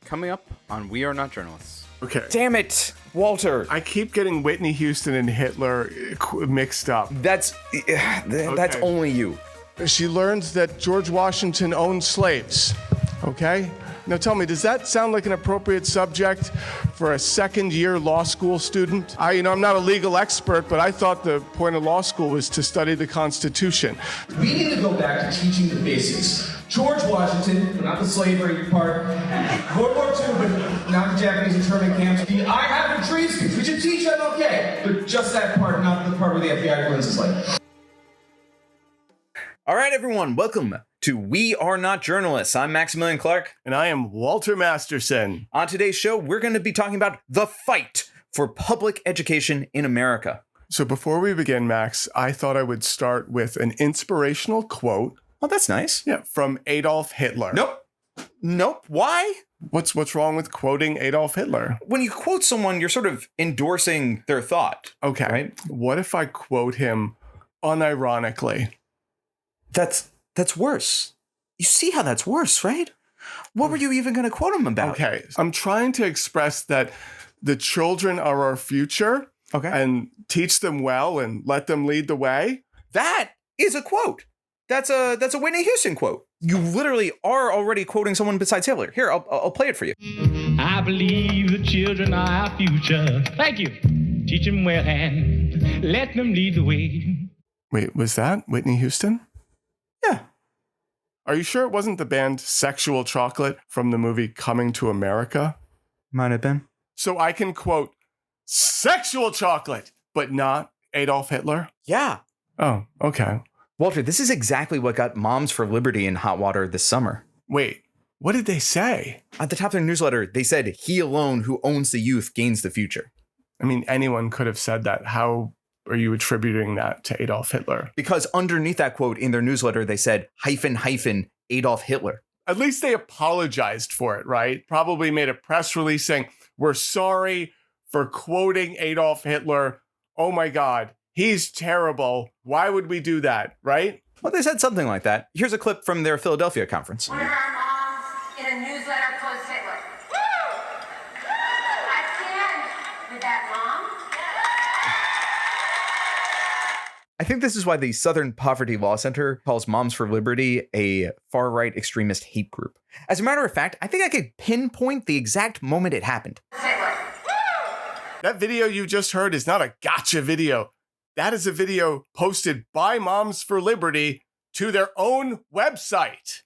Coming up on We Are Not Journalists. Okay. Damn it, Walter. I keep getting Whitney Houston and Hitler mixed up. That's only you. She learns that George Washington owned slaves. Okay? Now tell me, does that sound like an appropriate subject for a second-year law school student? I'm not a legal expert, but I thought the point of law school was to study the Constitution. We need to go back to teaching the basics. George Washington, not the slavery part, World War II, but not the Japanese internment camps. The I have a dream speech. We should teach that, okay, but just that part, not the part where the FBI ruins his life. All right, everyone, welcome to We Are Not Journalists. I'm Maximilian Clark. And I am Walter Masterson. On today's show, we're going to be talking about the fight for public education in America. So before we begin, Max, I thought I would start with an inspirational quote. Oh, that's nice. Yeah, from Adolf Hitler. Nope. Why? What's wrong with quoting Adolf Hitler? When you quote someone, you're sort of endorsing their thought. Okay. Right? What if I quote him unironically? That's worse. You see how that's worse, right? What were you even going to quote him about? Okay. I'm trying to express that the children are our future. Okay. And teach them well and let them lead the way. That is a quote. That's a Whitney Houston quote. You literally are already quoting someone besides Hitler. Here, I'll play it for you. I believe the children are our future. Thank you. Teach them well and let them lead the way. Wait, was that Whitney Houston? Yeah. Are you sure it wasn't the band Sexual Chocolate from the movie Coming to America? Might have been. So I can quote Sexual Chocolate, but not Adolf Hitler? Yeah. Oh, okay. Walter, this is exactly what got Moms for Liberty in hot water this summer. Wait, what did they say? At the top of their newsletter, they said, "He alone who owns the youth gains the future." I mean, anyone could have said that. How are you attributing that to Adolf Hitler? Because underneath that quote in their newsletter, they said, -- Adolf Hitler. At least they apologized for it, right? Probably made a press release saying, "We're sorry for quoting Adolf Hitler. Oh my God, he's terrible. Why would we do that?" Right? Well, they said something like that. Here's a clip from their Philadelphia conference. One of our moms in a newsletter quotes Hitler. I stand with that mom. I think this is why the Southern Poverty Law Center calls Moms for Liberty a far-right extremist hate group. As a matter of fact, I think I could pinpoint the exact moment it happened. Hitler. That video you just heard is not a gotcha video. That is a video posted by Moms for Liberty to their own website.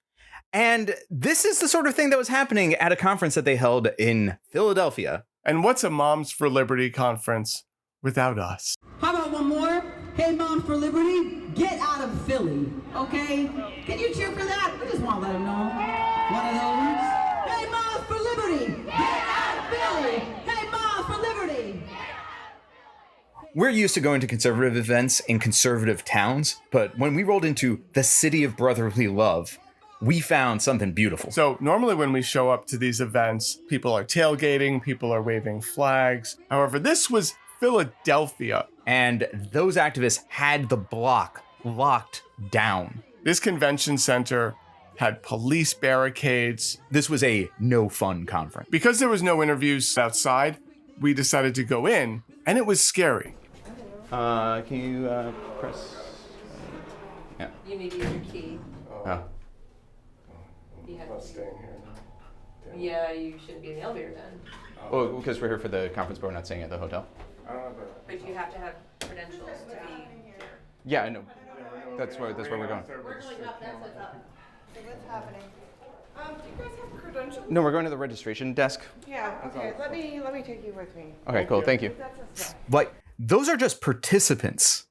And this is the sort of thing that was happening at a conference that they held in Philadelphia. And what's a Moms for Liberty conference without us? How about one more? Hey, Moms for Liberty, get out of Philly, okay? Can you cheer for that? We just want to let them know. One of those. Hey, Moms for Liberty, get out of Philly. Hey, Moms for Liberty. We're used to going to conservative events in conservative towns, but when we rolled into the city of brotherly love, we found something beautiful. So normally when we show up to these events, people are tailgating, people are waving flags. However, this was Philadelphia. And those activists had the block locked down. This convention center had police barricades. This was a no fun conference. Because there was no interviews outside, we decided to go in, and it was scary. Can you press? Yeah. You need to use your key. Oh. You have I'm to. staying here. Yeah, you shouldn't be in the elevator then. Oh, because we're here for the conference, but we're not staying at the hotel. But you have to have credentials to be here. Yeah, I know. That's where we're going. We're going up, that's what's up. What's happening? Do you guys have credentials? No, we're going to the registration desk. Yeah, okay. Let me take you with me. Okay, cool. Thank you. That's Like, those are just participants.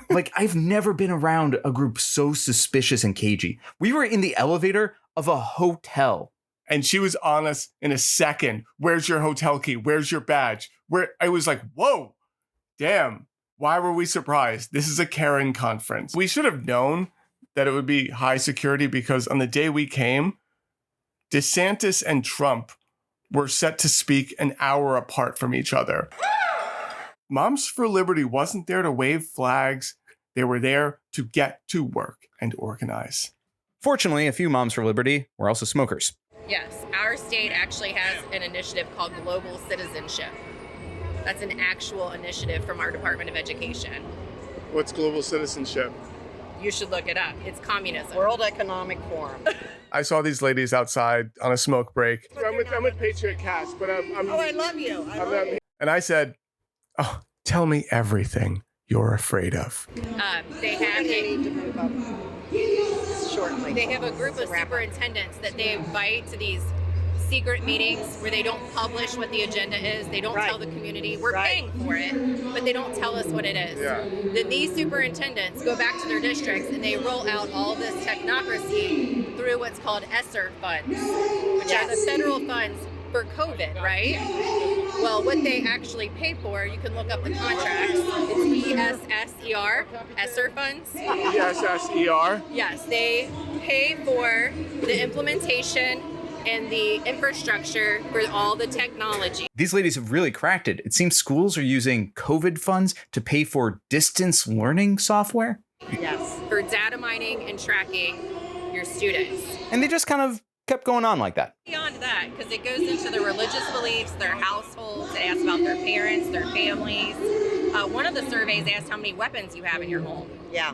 Like, I've never been around a group so suspicious and cagey. We were in the elevator of a hotel. And she was on us in a second. Where's your hotel key? Where's your badge? Where I was like, whoa, damn. Why were we surprised? This is a Karen conference. We should have known that it would be high security because on the day we came, DeSantis and Trump were set to speak an hour apart from each other. Moms for Liberty wasn't there to wave flags. They were there to get to work and organize. Fortunately, a few Moms for Liberty were also smokers. Yes, our state actually has an initiative called Global Citizenship. That's an actual initiative from our Department of Education. What's global citizenship? You should look it up. It's communism. World Economic Forum. I saw these ladies outside on a smoke break. I'm with Patriot Cast, but I'm I love you. I love you. and I said, "Oh, tell me everything you're afraid of." They have need to move up shortly. They have a group of superintendents that they invite to these secret meetings where they don't publish what the agenda is. They don't tell the community. We're paying for it, but they don't tell us what it is. Yeah. Then these superintendents go back to their districts and they roll out all this technocracy through what's called ESSER funds, which are the federal funds for COVID, right? Well, what they actually pay for, you can look up the contracts. It's ESSER, ESSER funds. ESSER? Yes, they pay for the implementation and the infrastructure for all the technology. These ladies have really cracked it. It seems schools are using COVID funds to pay for distance learning software. Yes. For data mining and tracking your students. And they just kind of kept going on like that. Beyond that, because it goes into their religious beliefs, their households, it asks about their parents, their families. One of the surveys asked how many weapons you have in your home. Yeah.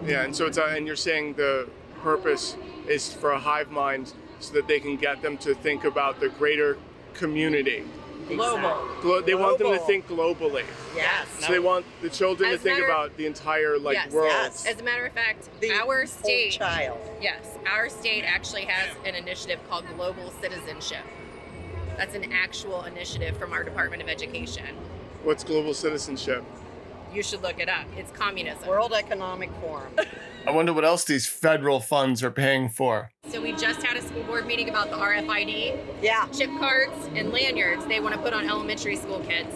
Yeah, and so it's and you're saying the purpose is for a hive mind so that they can get them to think about the greater community. Global. They want them to think globally. Yes. So they want the children to think about the entire world. Yes. As a matter of fact, The our state whole child. Yes, our state actually has an initiative called Global Citizenship. That's an actual initiative from our Department of Education. What's global citizenship? You should look it up. It's communism. World Economic Forum. I wonder what else these federal funds are paying for. So we just had a school board meeting about the RFID Yeah. chip cards and lanyards they want to put on elementary school kids,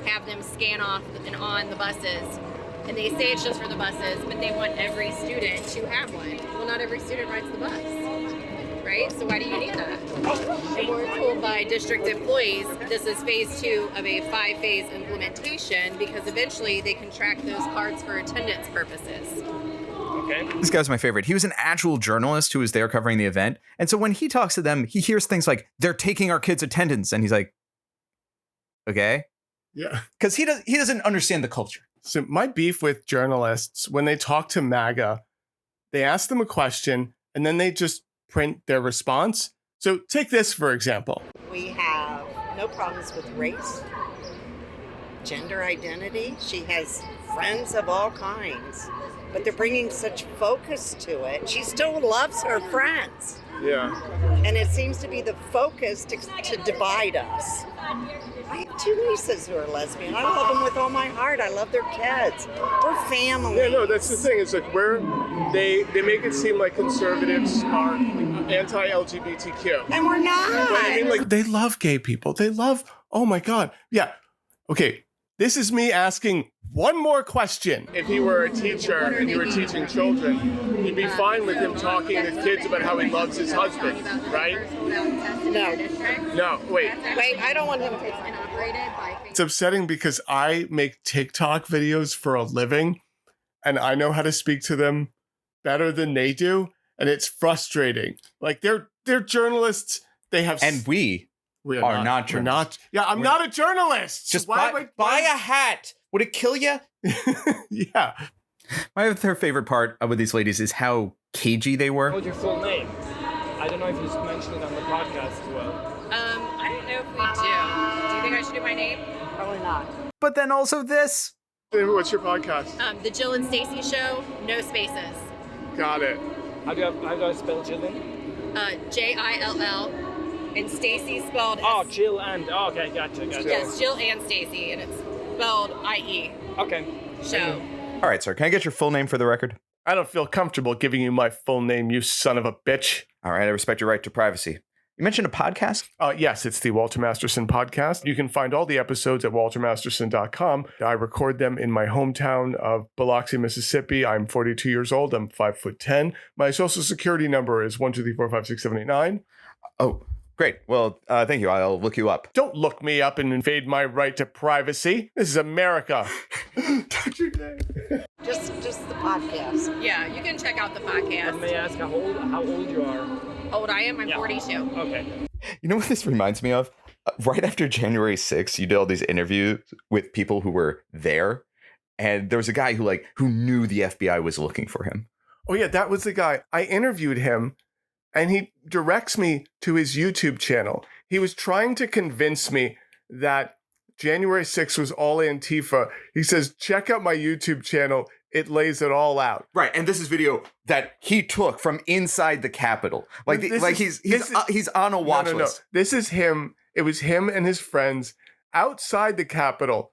have them scan off and on the buses. And they say it's just for the buses, but they want every student to have one. Well, not every student rides the bus, right? So why do you need that? And we're told by district employees this is phase 2 of a 5-phase implementation because eventually they can track those cards for attendance purposes. Okay. This guy was my favorite. He was an actual journalist who was there covering the event. And so when he talks to them, he hears things like, they're taking our kids' attendance. And he's like, okay. Yeah. Because he doesn't understand the culture. So my beef with journalists, when they talk to MAGA, they ask them a question and then they just print their response. So take this, for example. We have no problems with race, gender identity. She has friends of all kinds, but they're bringing such focus to it. She still loves her friends. Yeah. And it seems to be the focus to divide us. I have 2 nieces who are lesbian. I love them with all my heart. I love their kids. We're family. Yeah, no, that's the thing. It's like they make it seem like conservatives are anti-LGBTQ. And we're not. But I mean, like, they love gay people. They love, oh my God. Yeah. Okay. This is me asking one more question. If he were a teacher and you were teaching children, you'd be fine with him talking to kids about how he loves his husband, right? No, wait. Wait, I don't want him to. It's upsetting because I make TikTok videos for a living and I know how to speak to them better than they do. And it's frustrating. Like they're journalists. They have We are not journalists. I'm not a journalist. Just buy a hat. Would it kill you? Yeah. My other favorite part with these ladies is how cagey they were. What's your full name? I don't know if you mentioned it on the podcast as well. I don't know if we do. Do you think I should do my name? Probably not. But then also this. What's your podcast? The Jill and Stacy Show, no spaces. Got it. How do I spell Jillian? Jill, and Stacy spelled Oh, Jill and, okay, gotcha. Yes, Jill and Stacy, and it's spelled IE. Okay. Show. All right, sir. Can I get your full name for the record? I don't feel comfortable giving you my full name, you son of a bitch. All right, I respect your right to privacy. You mentioned a podcast? Yes, it's the Walter Masterson podcast. You can find all the episodes at waltermasterson.com. I record them in my hometown of Biloxi, Mississippi. I'm 42 years old. I'm 5'10". My social security number is 123456789. Oh, great. Well, thank you. I'll look you up. Don't look me up and invade my right to privacy. This is America. Dr. Day. Just the podcast. Yeah, you can check out the podcast. May I ask how old you are? How old I am? I'm 42. Okay. You know what this reminds me of? Right after January 6th, you did all these interviews with people who were there. And there was a guy who knew the FBI was looking for him. Oh, yeah, that was the guy. I interviewed him, and he directs me to his YouTube channel. He was trying to convince me that January 6th was all Antifa. He says, check out my YouTube channel. It lays it all out. Right, and this is video that he took from inside the Capitol. He's on a watch list. This is him. It was him and his friends outside the Capitol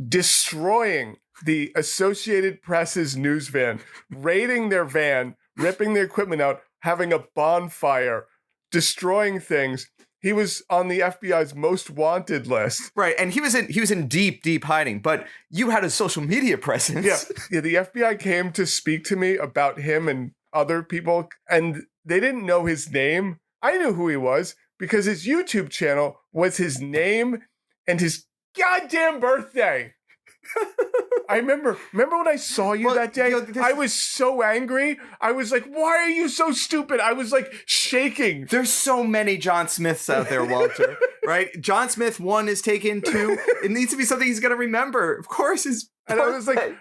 destroying the Associated Press's news van, raiding their van, ripping their equipment out, having a bonfire, destroying things. He was on the FBI's most wanted list. Right, and he was in deep hiding, but you had a social media presence. Yeah, the FBI came to speak to me about him and other people, and they didn't know his name. I knew who he was because his YouTube channel was his name and his goddamn birthday. I remember when I saw you that day, I was so angry. I was like, why are you so stupid? I was like shaking. There's so many John Smiths out there, Walter, right? John Smith 1 is taken 2. It needs to be something he's going to remember. Of course, his birthday.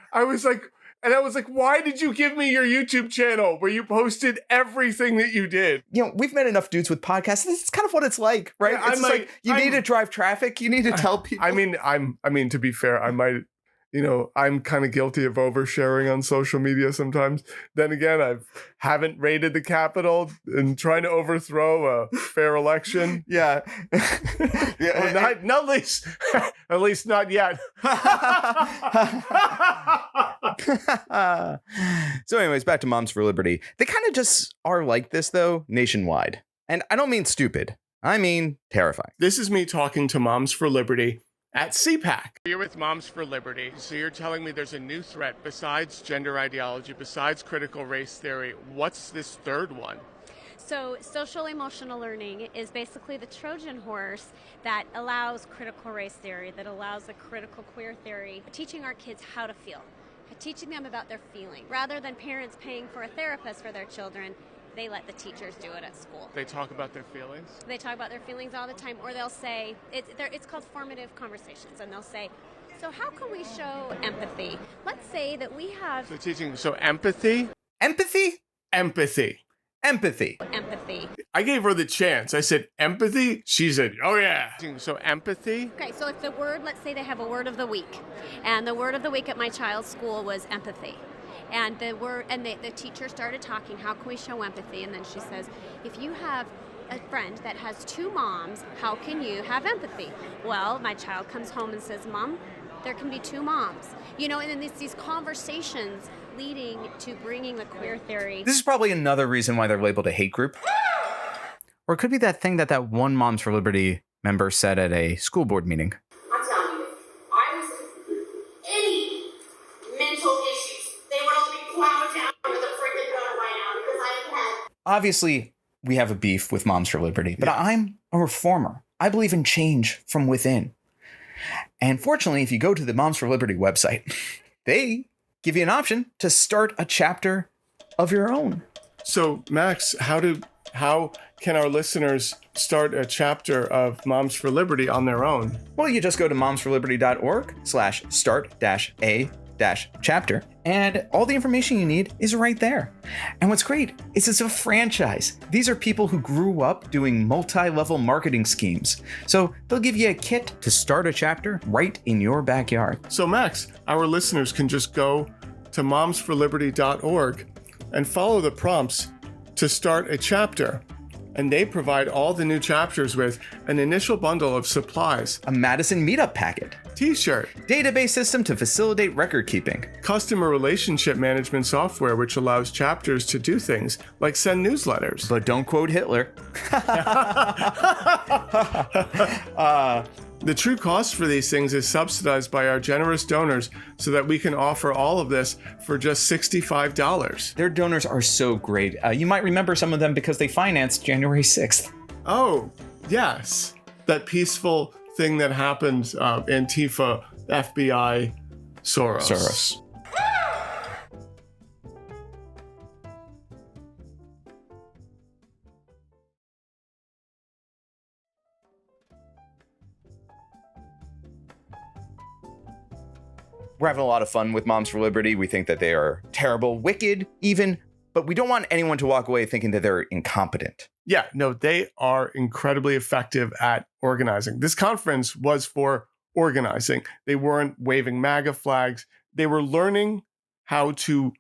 And I was like, why did you give me your YouTube channel where you posted everything that you did? You know, we've met enough dudes with podcasts. This is kind of what it's like, right? Yeah, it's you need to drive traffic. You need to tell people. I mean, to be fair, I might. I'm kind of guilty of oversharing on social media sometimes. Then again, I haven't raided the Capitol and trying to overthrow a fair election. Yeah. Well, at least not yet. So anyways, back to Moms for Liberty. They kind of just are like this, though, nationwide. And I don't mean stupid. I mean terrifying. This is me talking to Moms for Liberty at CPAC. You're with Moms for Liberty, so you're telling me there's a new threat besides gender ideology, besides critical race theory. What's this third one? So social emotional learning is basically the Trojan horse that allows critical race theory, that allows a critical queer theory, teaching our kids how to feel, teaching them about their feeling. Rather than parents paying for a therapist for their children, they let the teachers do it at school. They talk about their feelings? They talk about their feelings all the time, or they'll say, it's called formative conversations, and they'll say, so how can we show empathy? Let's say that we have... So teaching, so empathy? Empathy? Empathy. Empathy. Empathy. I gave her the chance. I said, empathy? She said, oh yeah. So empathy? Okay, so if the word, let's say they have a word of the week, and the word of the week at my child's school was empathy. And the teacher started talking, how can we show empathy? And then she says, if you have a friend that has 2 moms, how can you have empathy? Well, my child comes home and says, Mom, there can be 2 moms. And then it's these conversations leading to bringing the queer theory. This is probably another reason why they're labeled a hate group. Or it could be that thing that one Moms for Liberty member said at a school board meeting. I'm telling you, I was any mental issues, they would all be plowed down with a freaking gun right now because I had. Obviously, we have a beef with Moms for Liberty, but I'm a reformer. I believe in change from within. And fortunately, if you go to the Moms for Liberty website, they give you an option to start a chapter of your own. So, Max, how can our listeners start a chapter of Moms for Liberty on their own? Well, you just go to momsforliberty.org/start-a-chapter, and all the information you need is right there. And what's great is it's a franchise. These are people who grew up doing multi-level marketing schemes. So they'll give you a kit to start a chapter right in your backyard. So, Max, our listeners can just go to momsforliberty.org and follow the prompts to start a chapter. And they provide all the new chapters with an initial bundle of supplies, a Madison meetup packet, t-shirt, database system to facilitate record keeping, customer relationship management software which allows chapters to do things like send newsletters. But don't quote Hitler. The true cost for these things is subsidized by our generous donors so that we can offer all of this for just $65. Their donors are so great. You might remember some of them because they financed January 6th. Oh, yes. That peaceful thing that happened, Antifa, FBI, Soros. We're having a lot of fun with Moms for Liberty. We think that they are terrible, wicked even, but we don't want anyone to walk away thinking that they're incompetent. Yeah, no, they are incredibly effective at organizing. This conference was for organizing. They weren't waving MAGA flags. They were learning how to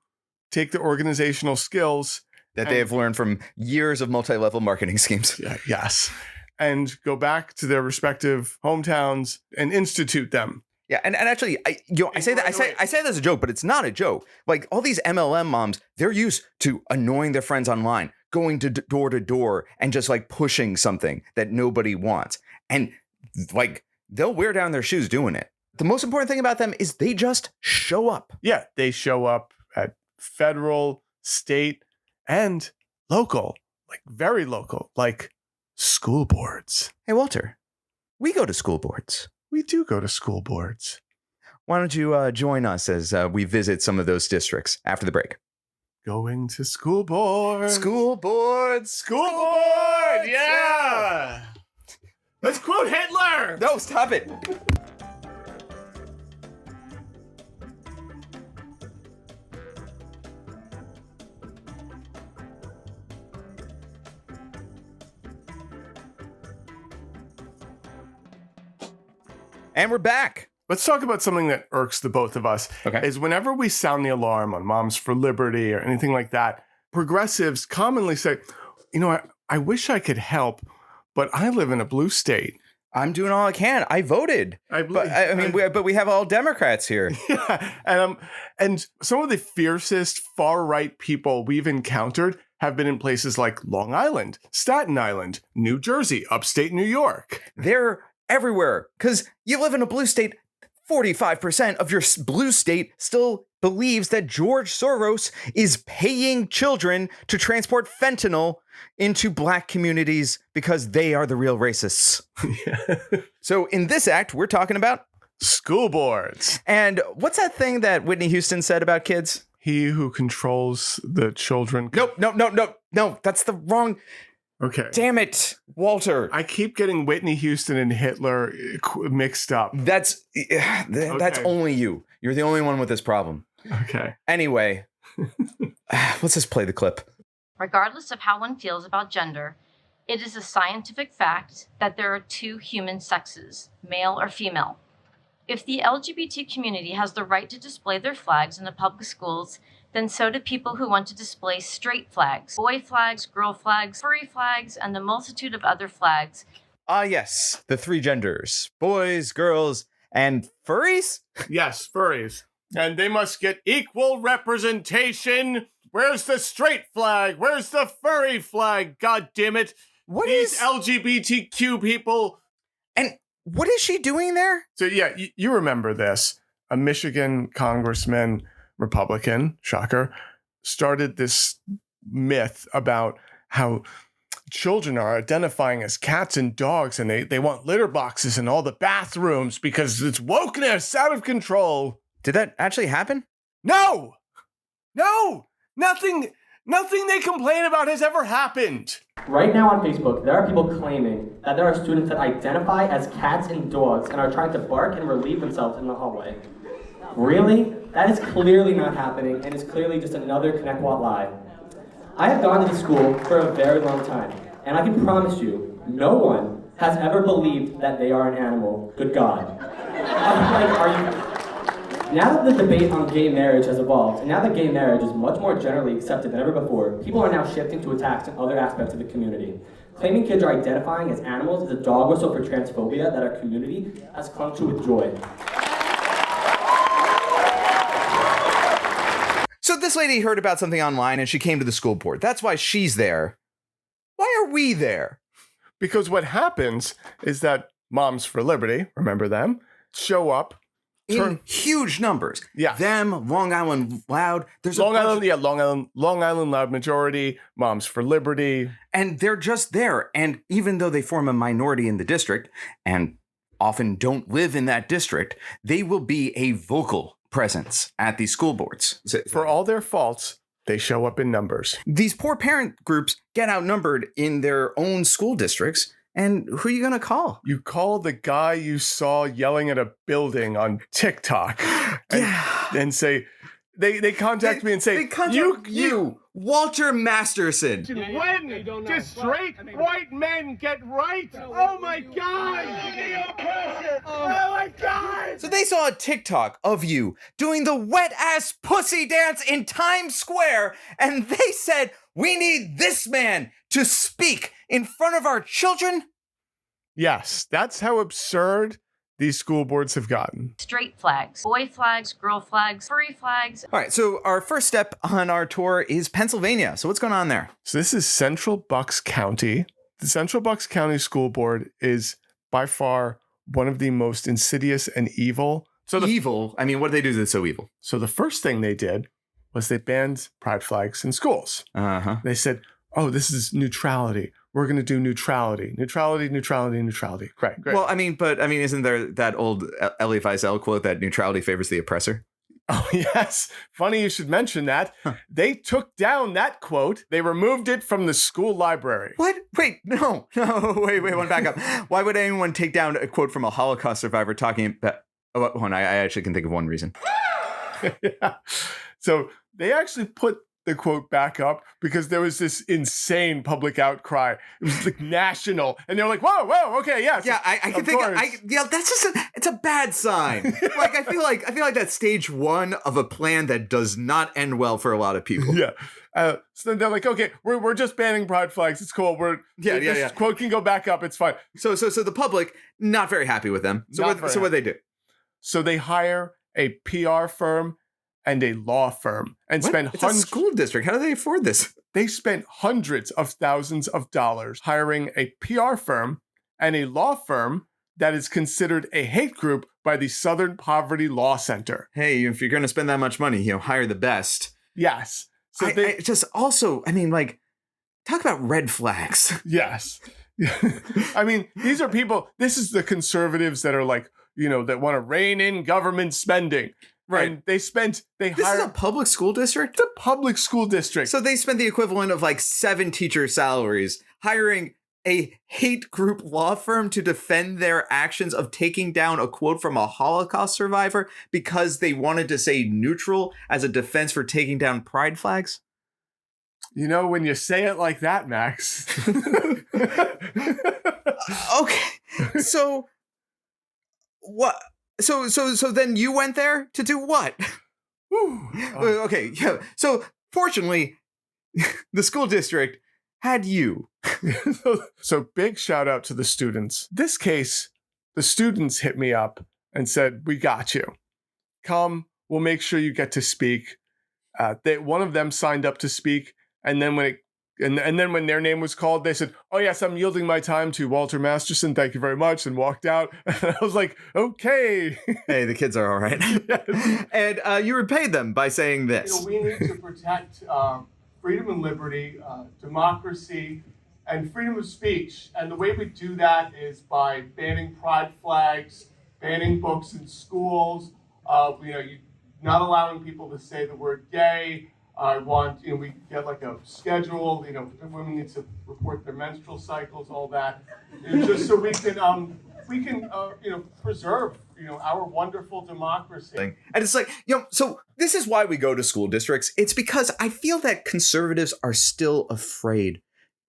take the organizational skills that they have learned from years of multi-level marketing schemes. Yeah, yes. And go back to their respective hometowns and institute them. Yeah, and actually, I say that as a joke, but it's not a joke. Like all these MLM moms, they're used to annoying their friends online, going to door to door, and just like pushing something that nobody wants, and like they'll wear down their shoes doing it. The most important thing about them is they just show up. Yeah, they show up at federal, state, and local, like very local, like school boards. Hey, Walter, we go to school boards. We do go to school boards. Why don't you join us as we visit some of those districts after the break? Going to school boards. School boards. School board. Yeah. Let's quote Hitler. No, stop it. And we're back. Let's talk about something that irks the both of us. Okay. Is whenever we sound the alarm on Moms for Liberty or anything like that, progressives commonly say, I wish I could help, but I live in a blue state. I'm doing all I can. I voted. But we have all Democrats here. Yeah. And some of the fiercest far-right people we've encountered have been in places like Long Island, Staten Island, New Jersey, upstate New York. They're everywhere because you live in a blue state. 45% of your blue state still believes that George Soros is paying children to transport fentanyl into black communities because they are the real racists. Yeah. So in this act, we're talking about school boards. And what's that thing that Whitney Houston said about kids? He who controls the children. No, that's the wrong. Okay. Damn it, Walter. I keep getting Whitney Houston and Hitler mixed up. That's only you. You're the only one with this problem. Okay. Anyway, let's just play the clip. Regardless of how one feels about gender, it is a scientific fact that there are two human sexes, male or female. If the LGBT community has the right to display their flags in the public schools, then so do people who want to display straight flags, boy flags, girl flags, furry flags, and the multitude of other flags. Yes, the three genders, boys, girls, and furries? Yes, furries. And they must get equal representation. Where's the straight flag? Where's the furry flag? God damn it. These LGBTQ people. And what is she doing there? So yeah, you remember this. A Michigan congressman, Republican, shocker, started this myth about how children are identifying as cats and dogs, and they want litter boxes in all the bathrooms because it's wokeness out of control. Did that actually happen? No! Nothing they complain about has ever happened. Right now on Facebook, there are people claiming that there are students that identify as cats and dogs and are trying to bark and relieve themselves in the hallway. Really? That is clearly not happening, and is clearly just another Connecticut lie. I have gone to the school for a very long time, and I can promise you, no one has ever believed that they are an animal. Good God. Now that the debate on gay marriage has evolved, and now that gay marriage is much more generally accepted than ever before, people are now shifting to attacks in other aspects of the community. Claiming kids are identifying as animals is a dog whistle for transphobia that our community has clung to with joy. So this lady heard about something online and she came to the school board. That's why she's there. Why are we there? Because what happens is that Moms for Liberty, remember them, show up in huge numbers. Yeah. Them, Long Island Loud. There's Long Island Loud majority, Moms for Liberty. And they're just there. And even though they form a minority in the district and often don't live in that district, they will be a vocal presence at these school boards. For all their faults, they show up in numbers. These poor parent groups get outnumbered in their own school districts. And who are you going to call? You call the guy you saw yelling at a building on TikTok. and say, they contact me and say, you, Walter Masterson. When do straight white men get right? Oh my God! Oh my God! So they saw a TikTok of you doing the wet ass pussy dance in Times Square, and they said, we need this man to speak in front of our children. Yes, that's how absurd these school boards have gotten. Straight flags, boy flags, girl flags, furry flags. All right, so our first step on our tour is Pennsylvania. So what's going on there? So this is Central Bucks County. The Central Bucks County School Board is by far one of the most insidious and evil. Evil? I mean, what did they do that's so evil? So the first thing they did was they banned pride flags in schools. Uh-huh. They said, oh, this is neutrality. We're going to do neutrality. Neutrality, neutrality, neutrality. Great. Well, isn't there that old Elie Wiesel quote that neutrality favors the oppressor? Oh, yes. Funny you should mention that. Huh. They took down that quote. They removed it from the school library. What? Wait, no, wait, one back up. Why would anyone take down a quote from a Holocaust survivor talking about... Oh, hold on, I actually can think of one reason. Yeah. So they actually put the quote back up because there was this insane public outcry. It was like national, and they were like, "Whoa, okay, yes." Yeah, I can think. That's just it's a bad sign. Like I feel like that's stage one of a plan that does not end well for a lot of people. Yeah. So then they're like, "Okay, we're just banning pride flags. It's cool. This quote can go back up. It's fine." So the public not very happy with them. So what they do? So they hire a PR firm and a law firm and spend It's a school district. How do they afford this? They spent hundreds of thousands of dollars hiring a PR firm and a law firm that is considered a hate group by the Southern Poverty Law Center. Hey, if you're going to spend that much money, hire the best. Yes. So talk about red flags. Yes. I mean, these are people, this is the conservatives that are like, that want to rein in government spending. Right. And this is a public school district? It's a public school district. So they spent the equivalent of 7 teacher salaries hiring a hate group law firm to defend their actions of taking down a quote from a Holocaust survivor because they wanted to say neutral as a defense for taking down pride flags? When you say it like that, Max. Okay. So what? So then you went there to do what? Okay, yeah. So fortunately, the school district had you. So big shout out to the students. This case, the students hit me up and said, "We got you. Come, we'll make sure you get to speak." One of them signed up to speak, and then when their name was called, they said, "Oh yes, I'm yielding my time to Walter Masterson. Thank you very much," and walked out. And I was like, "Okay." Hey, the kids are all right. Yes. And you repaid them by saying this. We need to protect freedom and liberty, democracy, and freedom of speech. And the way we do that is by banning pride flags, banning books in schools, not allowing people to say the word gay. I want, we get a schedule, women need to report their menstrual cycles, all that, just so we can preserve, our wonderful democracy. And it's so this is why we go to school districts. It's because I feel that conservatives are still afraid.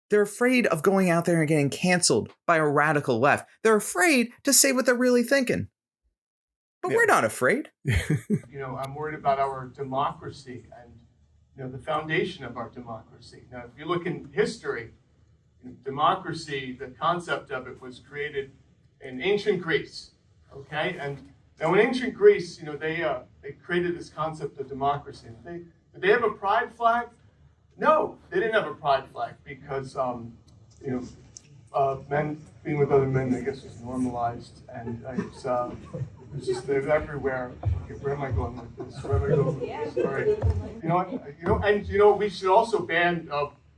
They're afraid of going out there and getting canceled by a radical left. They're afraid to say what they're really thinking. But we're not afraid. I'm worried about our democracy and the foundation of our democracy. Now, if you look in history, democracy, the concept of it was created in ancient Greece, okay? And in ancient Greece, they created this concept of democracy. Did they have a pride flag? No, they didn't have a pride flag because, men being with other men, I guess, was normalized, and it's just they're everywhere. Okay, where am I going with this? Where am I going with this? All right. We should also ban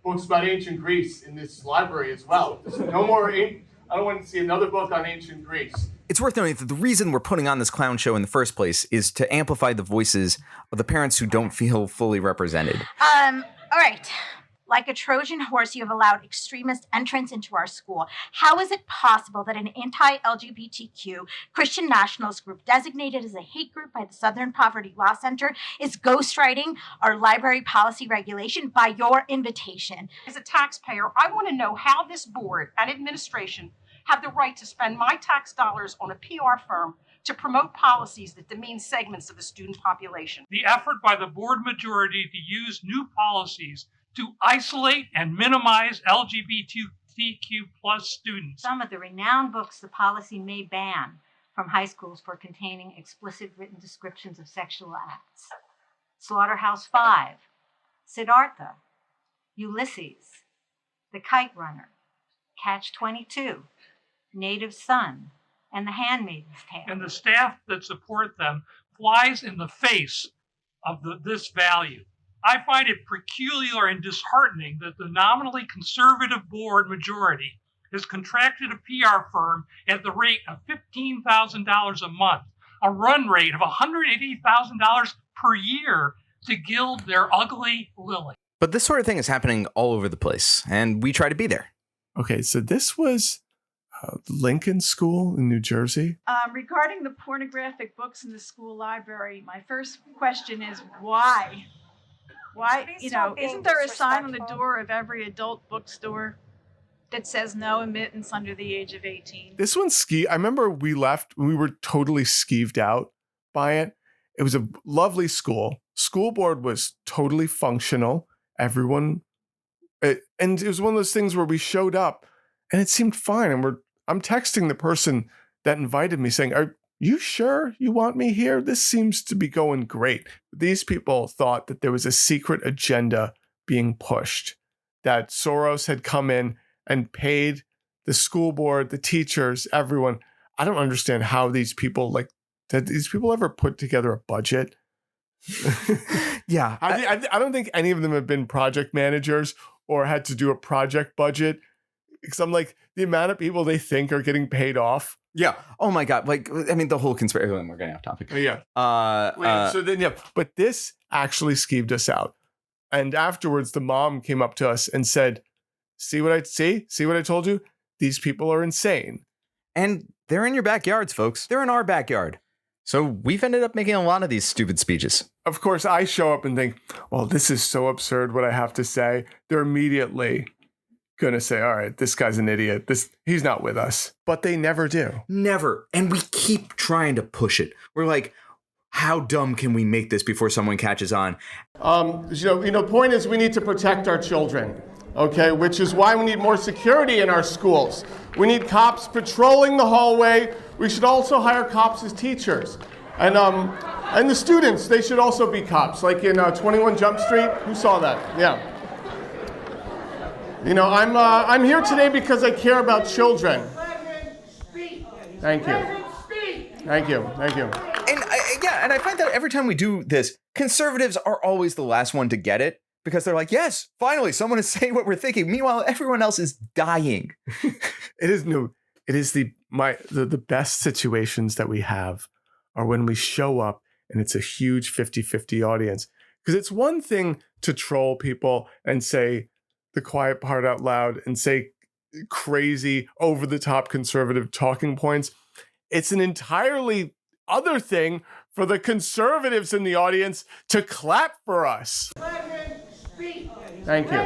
books about ancient Greece in this library as well. No more. I don't want to see another book on ancient Greece. It's worth noting that the reason we're putting on this clown show in the first place is to amplify the voices of the parents who don't feel fully represented. All right. Like a Trojan horse, you have allowed extremist entrance into our school. How is it possible that an anti-LGBTQ Christian nationalist group designated as a hate group by the Southern Poverty Law Center is ghostwriting our library policy regulation by your invitation? As a taxpayer, I want to know how this board and administration have the right to spend my tax dollars on a PR firm to promote policies that demean segments of the student population. The effort by the board majority to use new policies to isolate and minimize LGBTQ plus students. Some of the renowned books the policy may ban from high schools for containing explicit written descriptions of sexual acts. Slaughterhouse-Five, Siddhartha, Ulysses, The Kite Runner, Catch-22, Native Son, and The Handmaid's Tale. And the staff that support them flies in the face of this value. I find it peculiar and disheartening that the nominally conservative board majority has contracted a PR firm at the rate of $15,000 a month, a run rate of $180,000 per year to gild their ugly lily. But this sort of thing is happening all over the place, and we try to be there. Okay, so this was Lincoln School in New Jersey. Regarding the pornographic books in the school library, my first question is why? Why, isn't there a sign on the door of every adult bookstore that says no admittance under the age of 18? This one's I remember we left, we were totally skeeved out by it. It was a lovely school. School board was totally functional. Everyone, and it was one of those things where we showed up and it seemed fine. And I'm texting the person that invited me saying, "Are you sure you want me here? This seems to be going great." These people thought that there was a secret agenda being pushed, that Soros had come in and paid the school board, the teachers, everyone. I don't understand how these people, did these people ever put together a budget? Yeah. I don't think any of them have been project managers or had to do a project budget. Because I'm like, the amount of people they think are getting paid off. Yeah. Oh my God. The whole conspiracy. We're getting off topic. Yeah. But this actually skeeved us out. And afterwards, the mom came up to us and said, See what I told you? These people are insane. And they're in your backyards, folks. They're in our backyard. So we've ended up making a lot of these stupid speeches. Of course, I show up and think, well, this is so absurd what I have to say. They're immediately going to say, all right, this guy's an idiot. He's not with us. But they never do. Never. And we keep trying to push it. We're like, how dumb can we make this before someone catches on? Point is we need to protect our children, okay? Which is why we need more security in our schools. We need cops patrolling the hallway. We should also hire cops as teachers. And the students, they should also be cops, like in 21 Jump Street. Who saw that? Yeah. I'm here today because I care about children. Thank you. Thank you. And I find that every time we do this, conservatives are always the last one to get it because they're like, yes, finally, someone is saying what we're thinking. Meanwhile, everyone else is dying. It is the best situations that we have are when we show up and it's a huge 50-50 audience. Because it's one thing to troll people and say the quiet part out loud and say crazy, over-the-top conservative talking points. It's an entirely other thing for the conservatives in the audience to clap for us. Thank you.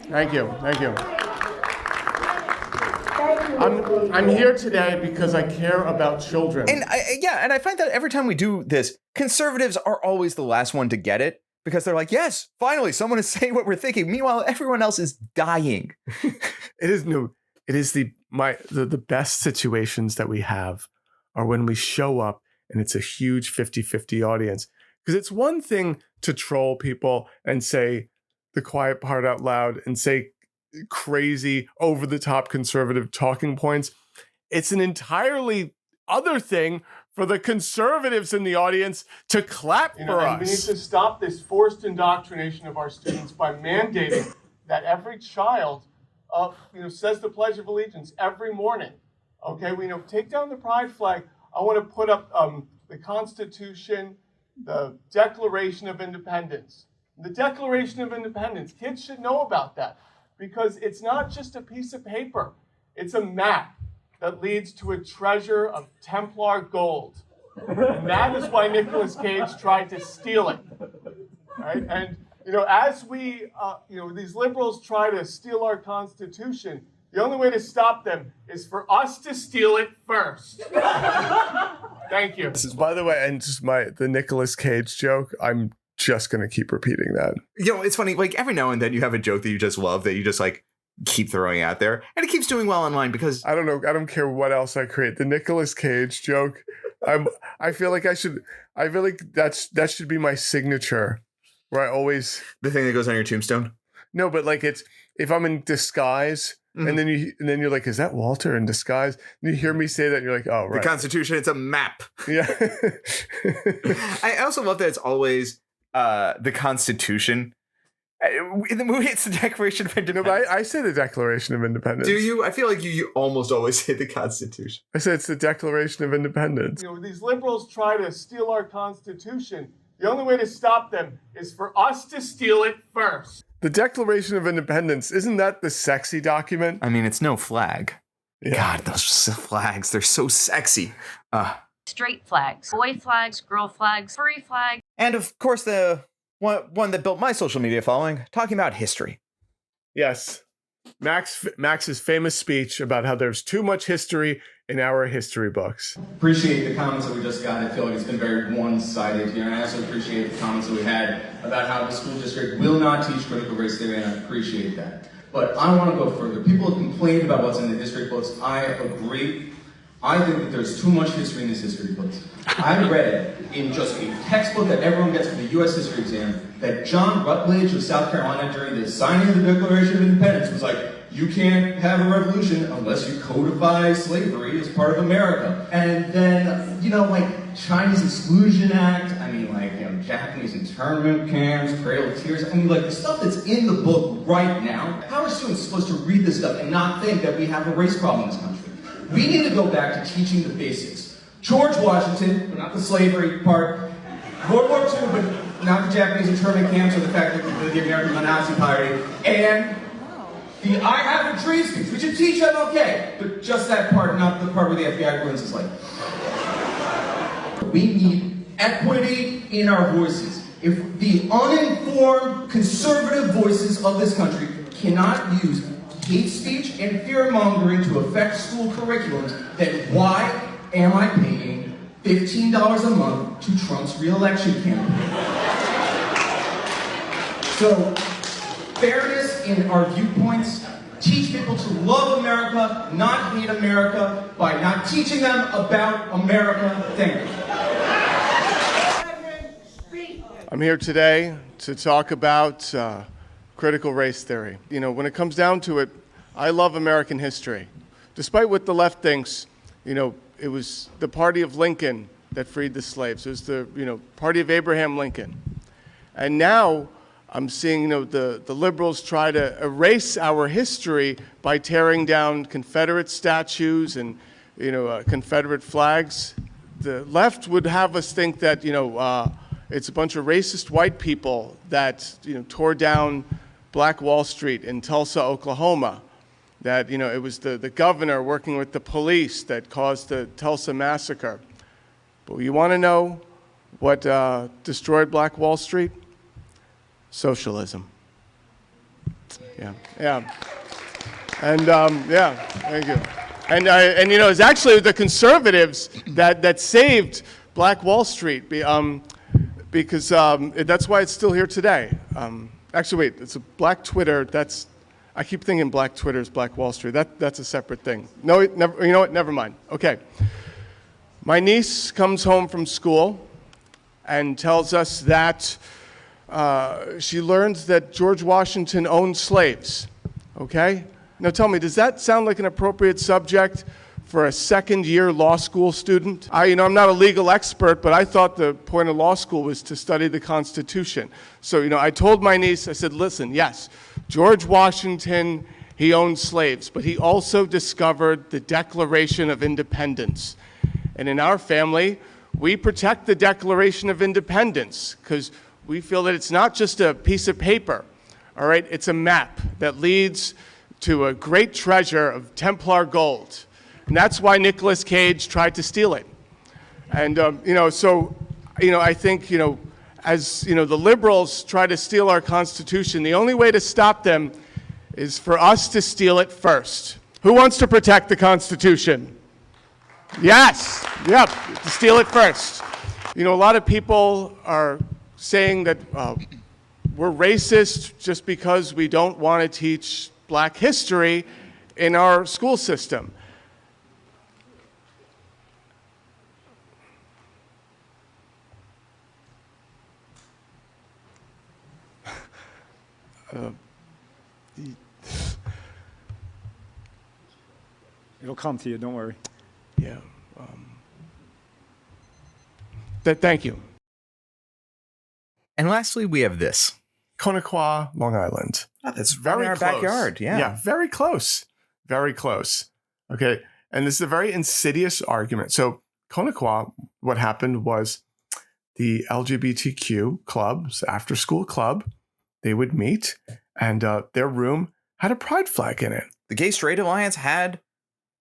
Thank you. I'm here today because I care about children. And I find that every time we do this, conservatives are always the last one to get it because they're like, yes, finally, someone is saying what we're thinking. Meanwhile, everyone else is dying. It is the best situations that we have are when we show up and it's a huge 50-50 audience. Because it's one thing to troll people and say the quiet part out loud and say crazy, over-the-top conservative talking points. It's an entirely other thing for the conservatives in the audience to clap for us. We need to stop this forced indoctrination of our students by mandating that every child says the Pledge of Allegiance every morning. Okay, we take down the pride flag. I want to put up the Constitution, the Declaration of Independence. The Declaration of Independence. Kids should know about that because it's not just a piece of paper. It's a map that leads to a treasure of Templar gold. And that is why Nicolas Cage tried to steal it. Right? And, as we, these liberals try to steal our Constitution, the only way to stop them is for us to steal it first. Thank you. This is, by the way, and just the Nicolas Cage joke, I'm just going to keep repeating that. It's funny, like every now and then you have a joke that you just love that you just like keep throwing out there, and it keeps doing well online because I don't know, I don't care what else I create. The Nicolas Cage joke, I feel like that should be my signature, where I always the thing that goes on your tombstone. No, but like it's if I'm in disguise. Mm-hmm. And then you're like, is that Walter in disguise? And you hear me say that, and you're like, oh, right. The Constitution, it's a map. Yeah. I also love that it's always the Constitution. In the movie, it's the Declaration of Independence. No, but I say the Declaration of Independence. Do you? I feel like you almost always say the Constitution. I said it's the Declaration of Independence. These liberals try to steal our Constitution. The only way to stop them is for us to steal it first. The Declaration of Independence, isn't that the sexy document? I mean, it's no flag. Yeah. God, those flags, they're so sexy. Straight flags, boy flags, girl flags, furry flags. And of course, the one that built my social media following, talking about history. Yes. Max's famous speech about how there's too much history in our history books. Appreciate the comments that we just got. I feel like it's been very one-sided here. And I also appreciate the comments that we had about how the school district will not teach critical race theory, and I appreciate that. But I want to go further. People have complained about what's in the history books. I agree. I think that there's too much history in these history books. I read in just a textbook that everyone gets for the U.S. history exam that John Rutledge of South Carolina during the signing of the Declaration of Independence was like, you can't have a revolution unless you codify slavery as part of America. And then, Chinese Exclusion Act, Japanese internment camps, Cradle of Tears, the stuff that's in the book right now. How are students supposed to read this stuff and not think that we have a race problem in this country? We need to go back to teaching the basics. George Washington, but not the slavery part, World War II, but not the Japanese internment camps or the fact that the American Nazi party, and the I have a dream speech. We should teach them, okay, but just that part, not the part where the FBI ruins his life. We need equity in our voices. If the uninformed, conservative voices of this country cannot use hate speech and fear-mongering to affect school curriculums, then why am I paying $15 a month to Trump's re-election campaign? So, fairness in our viewpoints, teach people to love America, not hate America, by not teaching them about America. Thank you. I'm here today to talk about critical race theory. When it comes down to it, I love American history. Despite what the left thinks, it was the party of Lincoln that freed the slaves. It was the, party of Abraham Lincoln. And now I'm seeing, the liberals try to erase our history by tearing down Confederate statues and, Confederate flags. The left would have us think that, it's a bunch of racist white people that, tore down Black Wall Street in Tulsa, Oklahoma. That, it was the governor working with the police that caused the Tulsa massacre. But you want to know what destroyed Black Wall Street? Socialism. Yeah. And, thank you. And it's actually the conservatives that saved Black Wall Street because that's why it's still here today. Actually, wait, it's a Black Twitter. I keep thinking Black Twitter is Black Wall Street. That's a separate thing. No, never, you know what? Never mind. Okay. My niece comes home from school and tells us that she learns that George Washington owned slaves. Okay? Now tell me, does that sound like an appropriate subject for a second-year law school student? I'm not a legal expert, but I thought the point of law school was to study the Constitution. So, I told my niece, I said, listen, yes, George Washington, he owned slaves, but he also discovered the Declaration of Independence. And in our family, we protect the Declaration of Independence because We feel that it's not just a piece of paper, all right? It's a map that leads to a great treasure of Templar gold. And that's why Nicolas Cage tried to steal it. And, I think, as, the liberals try to steal our Constitution, the only way to stop them is for us to steal it first. Who wants to protect the Constitution? Yes, yep, to steal it first. A lot of people are saying that we're racist just because we don't want to teach black history in our school system. It'll come to you, don't worry. Yeah. Thank you. And lastly, we have this. Connequa, Long Island. Oh, that's very in our close. backyard. Yeah. Yeah, very close. Very close. Okay. And this is a very insidious argument. So Connequa, what happened was the LGBTQ clubs, after school club, they would meet and their room had a pride flag in it. The Gay Straight Alliance had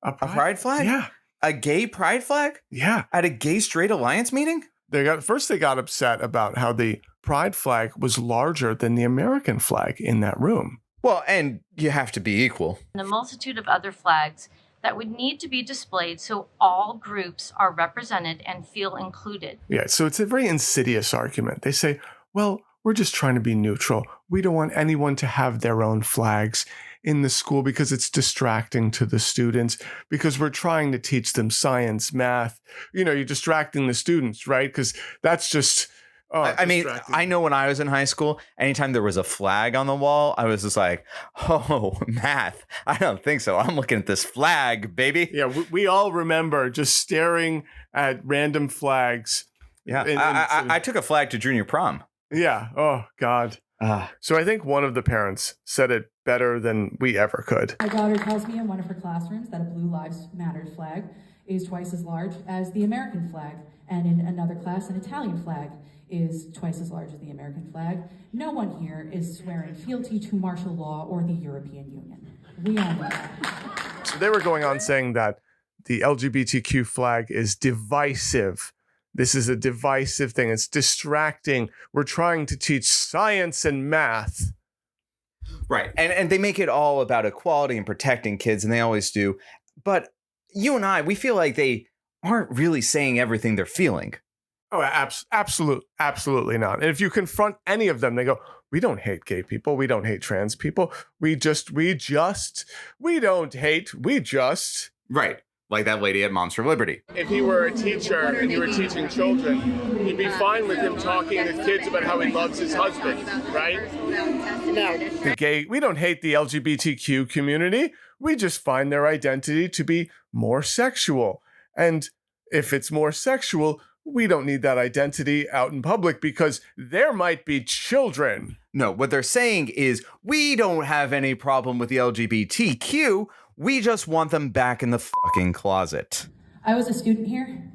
a pride flag? Yeah. A gay pride flag? Yeah. At a Gay Straight Alliance meeting? They got upset about how the pride flag was larger than the American flag in that room. Well, and you have to be equal. And a multitude of other flags that would need to be displayed so all groups are represented and feel included. Yeah, so it's a very insidious argument. They say, well, we're just trying to be neutral. We don't want anyone to have their own flags in the school because it's distracting to the students, because we're trying to teach them science, math. You're distracting the students, right? Because that's just... I mean, I know when I was in high school, anytime there was a flag on the wall, I was just like, oh, math. I don't think so. I'm looking at this flag, baby. Yeah, we all remember just staring at random flags. Yeah, I took a flag to junior prom. Yeah. Oh, God. So I think one of the parents said it better than we ever could. My daughter tells me in one of her classrooms that a Blue Lives Matter flag is twice as large as the American flag. And in another class, an Italian flag is twice as large as the American flag. No one here is swearing fealty to martial law or the European Union. We all know that. So they were going on saying that the LGBTQ flag is divisive. This is a divisive thing. It's distracting. We're trying to teach science and math. Right. And they make it all about equality and protecting kids, and they always do. But you and I, we feel like they aren't really saying everything they're feeling. Oh, absolutely not. And if you confront any of them, they go, we don't hate gay people. We don't hate trans people. We just. Right. Like that lady at Moms for Liberty. If he were a teacher and you were teaching children, you'd be fine with him talking to kids about how he loves his husband, right? No. We don't hate the LGBTQ community. We just find their identity to be more sexual. And if it's more sexual, we don't need that identity out in public because there might be children. No, what they're saying is we don't have any problem with the LGBTQ. We just want them back in the fucking closet. I was a student here.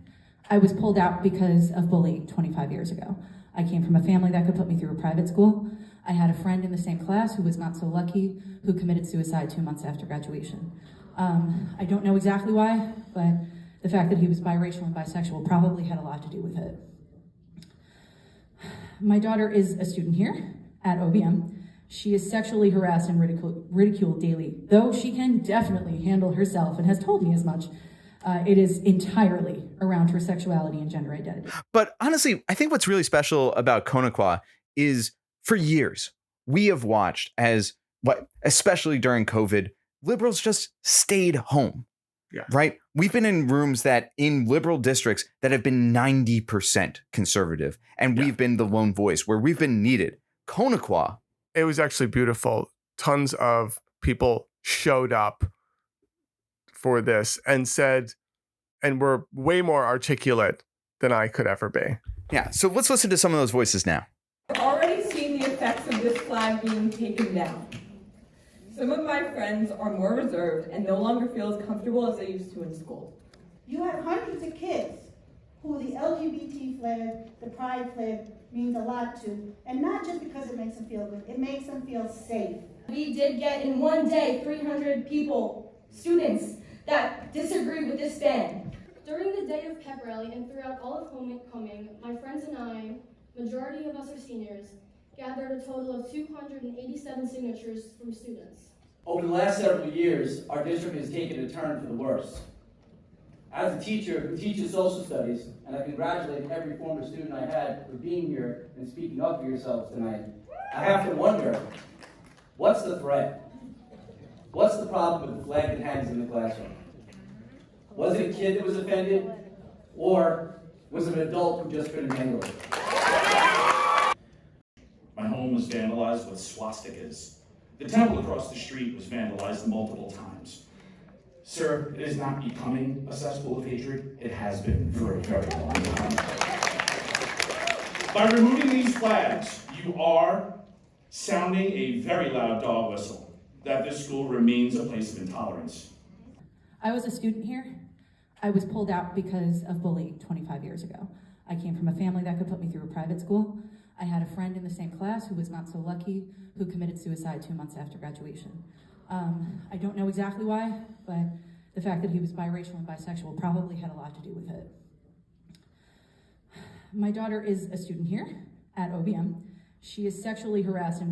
I was pulled out because of bullying 25 years ago. I came from a family that could put me through a private school. I had a friend in the same class who was not so lucky, who committed suicide 2 months after graduation. I don't know exactly why, but the fact that he was biracial and bisexual probably had a lot to do with it. My daughter is a student here at OBM. She is sexually harassed and ridiculed daily. Though she can definitely handle herself and has told me as much, it is entirely around her sexuality and gender identity. But honestly, I think what's really special about Connequa is for years, we have watched especially during COVID, liberals just stayed home. Yeah. Right? We've been in rooms in liberal districts that have been 90% conservative, and we've been the lone voice where we've been needed. Connequa. It was actually beautiful. Tons of people showed up for this and said, and were way more articulate than I could ever be. Yeah. So let's listen to some of those voices now. I've already seen the effects of this flag being taken down. Some of my friends are more reserved and no longer feel as comfortable as they used to in school. You have hundreds of kids who the LGBT flag, the pride flag, means a lot to, and not just because it makes them feel good, it makes them feel safe. We did get in one day 300 people, students, that disagree with this ban. During the day of pep rally and throughout all of homecoming, my friends and I, majority of us are seniors, gathered a total of 287 signatures from students. Over the last several years, our district has taken a turn for the worse. As a teacher who teaches social studies, and I congratulate every former student I had for being here and speaking up for yourselves tonight, I have to wonder, what's the threat? What's the problem with the flag that hangs in the classroom? Was it a kid that was offended, or was it an adult who just couldn't handle it? My home was vandalized with swastikas. The temple across the street was vandalized multiple times. Sir, it is not becoming a cesspool of hatred. It has been for a very long time. By removing these flags, you are sounding a very loud dog whistle that this school remains a place of intolerance. I was a student here. I was pulled out because of bullying 25 years ago. I came from a family that could put me through a private school. I had a friend in the same class who was not so lucky, who committed suicide 2 months after graduation. I don't know exactly why, but the fact that he was biracial and bisexual probably had a lot to do with it. My daughter is a student here at OBM. She is sexually harassed and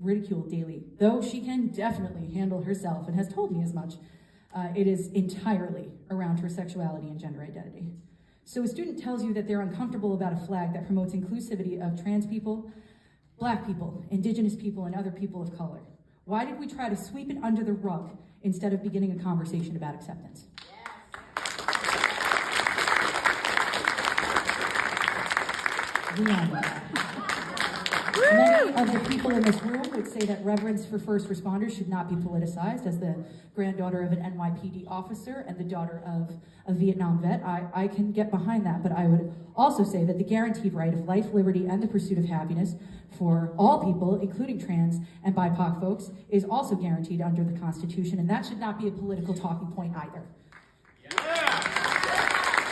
ridiculed daily. Though she can definitely handle herself and has told me as much, it is entirely around her sexuality and gender identity. So a student tells you that they're uncomfortable about a flag that promotes inclusivity of trans people, Black people, Indigenous people, and other people of color. Why did we try to sweep it under the rug instead of beginning a conversation about acceptance? Many of the people in this room would say that reverence for first responders should not be politicized. As the granddaughter of an NYPD officer and the daughter of a Vietnam vet, I can get behind that, but I would also say that the guaranteed right of life, liberty, and the pursuit of happiness for all people, including trans and BIPOC folks, is also guaranteed under the Constitution, and that should not be a political talking point either.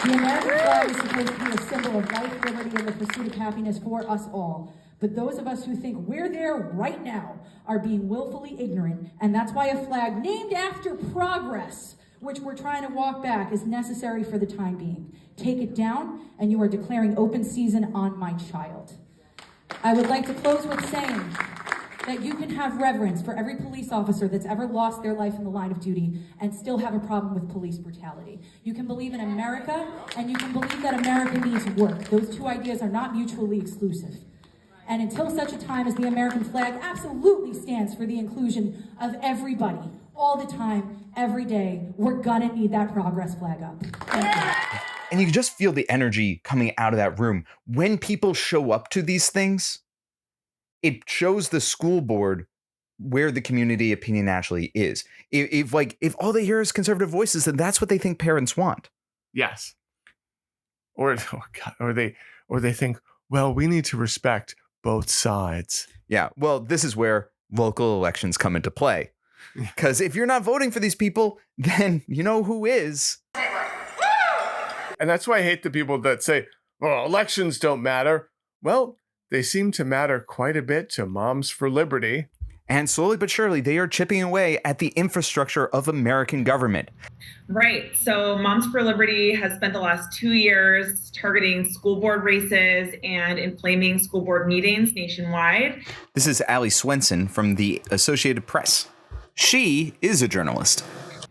The American flag is supposed to be a symbol of life, liberty, and the pursuit of happiness for us all. But those of us who think we're there right now are being willfully ignorant, and that's why a flag named after progress, which we're trying to walk back, is necessary for the time being. Take it down, and you are declaring open season on my child. I would like to close with saying that you can have reverence for every police officer that's ever lost their life in the line of duty and still have a problem with police brutality. You can believe in America, and you can believe that America needs work. Those two ideas are not mutually exclusive. And until such a time as the American flag absolutely stands for the inclusion of everybody, all the time, every day, we're gonna need that progress flag up. Thank you. And you can just feel the energy coming out of that room. When people show up to these things, it shows the school board where the community opinion actually is. If all they hear is conservative voices, then that's what they think parents want. Yes. Or they think, well, we need to respect both sides. Yeah, well, this is where local elections come into play. Because if you're not voting for these people, then you know who is. And that's why I hate the people that say, well, elections don't matter. Well, they seem to matter quite a bit to Moms for Liberty. And slowly but surely, they are chipping away at the infrastructure of American government. Right. So Moms for Liberty has spent the last 2 years targeting school board races and inflaming school board meetings nationwide. This is Allie Swenson from the Associated Press. She is a journalist.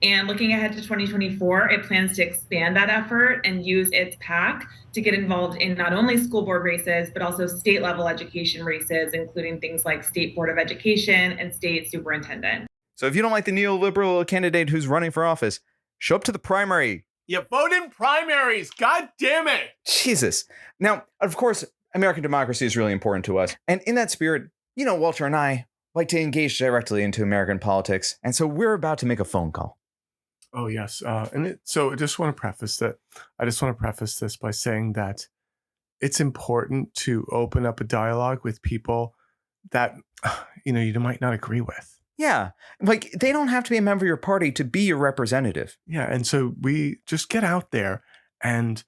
And looking ahead to 2024, it plans to expand that effort and use its PAC to get involved in not only school board races, but also state level education races, including things like State Board of Education and State Superintendent. So if you don't like the neoliberal candidate who's running for office, show up to the primary. You vote in primaries. God damn it. Jesus. Now, of course, American democracy is really important to us. And in that spirit, you know, Walter and I like to engage directly into American politics. And so we're about to make a phone call. Oh, yes. So I just want to preface this by saying that it's important to open up a dialogue with people that, you might not agree with. Yeah. Like, they don't have to be a member of your party to be your representative. Yeah. And so we just get out there and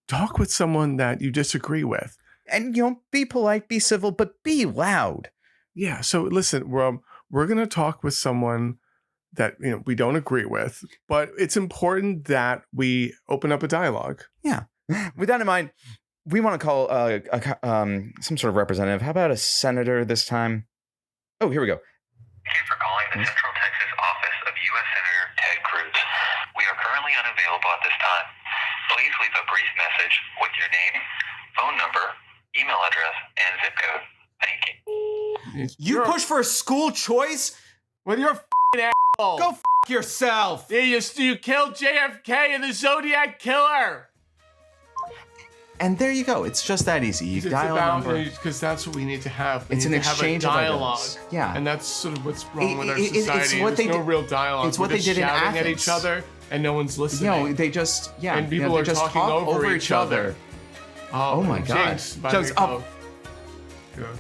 talk with someone that you disagree with. And, be polite, be civil, but be loud. Yeah. So listen, we're going to talk with someone that we don't agree with, but it's important that we open up a dialogue. Yeah. With that in mind, we want to call some sort of representative. How about a senator this time? Oh, here we go. Thank you for calling the Central Texas office of U.S. Senator Ted Cruz. We are currently unavailable at this time. Please leave a brief message with your name, phone number, email address, and zip code. Thank you. You push for a school choice? Well, you're f***ing asshole. Go f*** yourself. Yeah, you killed JFK and the Zodiac Killer. And there you go. It's just that easy. You dial a number. Because that's what we need to have. It's an exchange of dialogue. items. Yeah. And that's sort of what's wrong with our society. It's what There's no real dialogue. It's what they did in Athens. Shouting at each other and no one's listening. They just, And people are just talking over each other. Oh my God. Jinx, by the way. Jokes up. Good.